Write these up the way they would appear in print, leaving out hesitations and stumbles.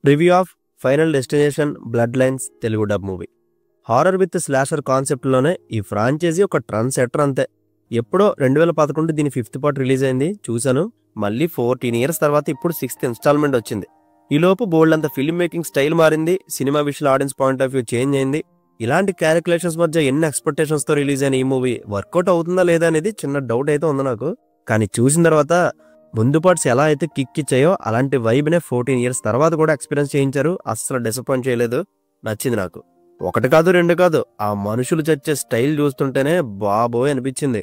Review of final destination blood lines Telugu dub movie. Horror with slasher కాన్సెప్ట్లోనే ఈ franchise ఒక trend setter అంతే. ఎప్పుడో 2011 దీని 5th పార్ట్ రిలీజ్ అయింది, చూశాను. మళ్ళీ 14 ఇయర్స్ తర్వాత ఇప్పుడు 6th ఇన్స్టాల్మెంట్ వచ్చింది. ఈలోపు బోల్డ్ అంత ఫిల్మ్ మేకింగ్ స్టైల్ మారింది, cinema visual audience point of view change అయింది. ఇలాంటి క్యాలిక్యులేషన్స్ మధ్య ఎన్ని ఎక్స్పెక్టేషన్స్తో రిలీజ్ అయిన ఈ మూవీ వర్కౌట్ అవుతుందా లేదా అనేది చిన్న డౌట్ అయితే ఉంది నాకు. కానీ చూసిన తర్వాత ముందు పార్ట్స్ ఎలా అయితే కిక్ ఇచ్చాయో అలాంటి వైబ్నే 14 ఇయర్స్ తర్వాత కూడా ఎక్స్పీరియన్స్ చేయించారు. అస్సలు డిసప్పాయింట్ చేయలేదు, నచ్చింది నాకు. ఒకటి కాదు రెండు కాదు, ఆ మనుషులు చచ్చే స్టైల్ చూస్తుంటేనే బాబోయ్ అనిపించింది.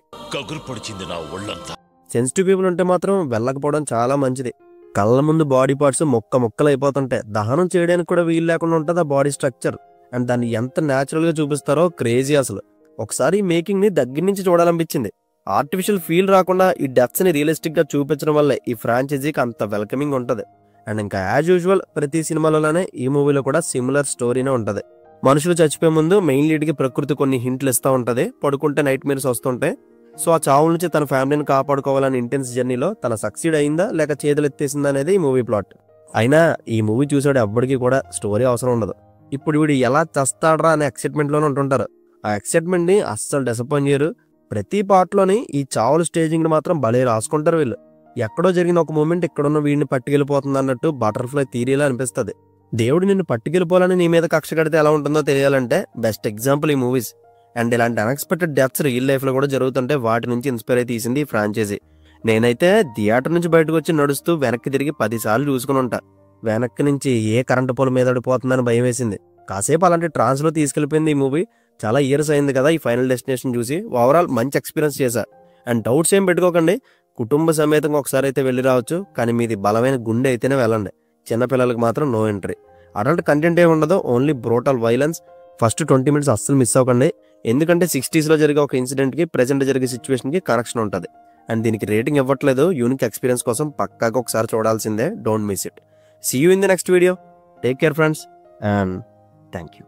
సెన్సిటివ్ పీపుల్ ఉంటే మాత్రం వెళ్ళకపోవడం చాలా మంచిది. కళ్ళ ముందు బాడీ పార్ట్స్ మొక్కలు అయిపోతుంటాయి, దహనం చేయడానికి కూడా వీలు లేకుండా ఉంటుంది ఆ బాడీ స్ట్రక్చర్. అండ్ దాన్ని ఎంత న్యాచురల్ గా చూపిస్తారో క్రేజీ అసలు. ఒకసారి మేకింగ్ ని దగ్గర నుంచి చూడాలనిపించింది. ఆర్టిఫిషియల్ ఫీల్ రాకుండా ఈ డెప్త్స్ ని రియలిస్టిక్ గా చూపించడం వల్లే ఈ ఫ్రాంచైజీకి అంత వెల్కమింగ్ ఉంటది. అండ్ ఇంకా యాజ్ యూజువల్ ప్రతి సినిమాలోనే ఈ మూవీలో కూడా సిమిలర్ స్టోరీనే ఉంటది. మనుషులు చచ్చిపోయే ముందు మెయిన్ లీడ్ కి ప్రకృతి కొన్ని హింట్లు ఇస్తూ ఉంటది, పడుకుంటే నైట్ మీర్స్ వస్తుంటాయి. సో ఆ చావు నుంచి తన ఫ్యామిలీని కాపాడుకోవాలని ఇంటెన్స్ జర్నీలో తన సక్సీడ్ అయిందా లేక చేతులు ఎత్తేసిందా అనేది ఈ మూవీ ప్లాట్. అయినా ఈ మూవీ చూసాడు ఎవ్వడికి కూడా స్టోరీ అవసరం ఉండదు. ఇప్పుడు వీడు ఎలా చస్తాడ్రా అనే ఎక్సైట్మెంట్ లోనే ఉంటుంటారు. ఆ ఎక్సైట్మెంట్ ని అస్సలు డిసప్పాయింట్ చేయరు. ప్రతి పార్ట్ లోని ఈ చావుల స్టేజింగ్ ని మాత్రం భలే రాసుకుంటారు వీళ్ళు. ఎక్కడో జరిగిన ఒక మూమెంట్ ఇక్కడున్న వీడిని పట్టుకెళ్ళిపోతుంది అన్నట్టు బటర్ఫ్లై థియరీలా అనిపిస్తుంది. దేవుడు నిన్ను పట్టుకెళ్ళిపోవాలని నీ మీద కక్ష కడితే ఎలా ఉంటుందో తెలియాలంటే బెస్ట్ ఎగ్జాంపుల్ ఈ మూవీస్. అండ్ ఇలాంటి అన్ఎక్స్పెక్టెడ్ డెత్స్ రియల్ లైఫ్ లో కూడా జరుగుతుంటే వాటి నుంచి ఇన్స్పైర్ అయి తీసింది ఈ ఫ్రాంచైజీ. నేనైతే థియేటర్ నుంచి బయటకు వచ్చి నడుస్తూ వెనక్కి తిరిగి 10 సార్లు చూసుకుని ఉంటా. వెనక్కి నుంచి ఏ కరెంటు పోల్ మీద పడిపోతుందని భయం వేసింది. కాసేపు అలాంటి ట్రాన్స్ లో తీసుకెళ్లిపోయింది ఈ మూవీ. చాలా ఇయర్స్ అయింది కదా ఈ ఫైనల్ డెస్టినేషన్ చూసి. ఓవరాల్ మంచి ఎక్స్పీరియన్స్ చేశా. అండ్ డౌట్స్ ఏం పెట్టుకోకండి, కుటుంబ సమేతంగా ఒకసారి అయితే వెళ్ళి రావచ్చు. కానీ మీది బలమైన గుండె అయితేనే వెళ్ళండి. చిన్నపిల్లలకు మాత్రం నో ఎంట్రీ. అడల్ట్ కంటెంట్ ఏమి ఉండదు, only brutal violence. First 20 minutes అస్సలు మిస్ అవ్వకండి, ఎందుకంటే 60s లో జరిగే ఒక ఇన్సిడెంట్ కి ప్రెసెంట్ జరిగే సిచ్యువేషన్ కి కనెక్షన్ ఉంటుంది. అండ్ దీనికి రేటింగ్ ఇవ్వట్లేదు, యూనిక్ ఎక్స్పీరియన్స్ కోసం పక్కాగా ఒకసారి చూడాల్సిందే. Don't miss it. See you in the next video. Take care friends and thank you.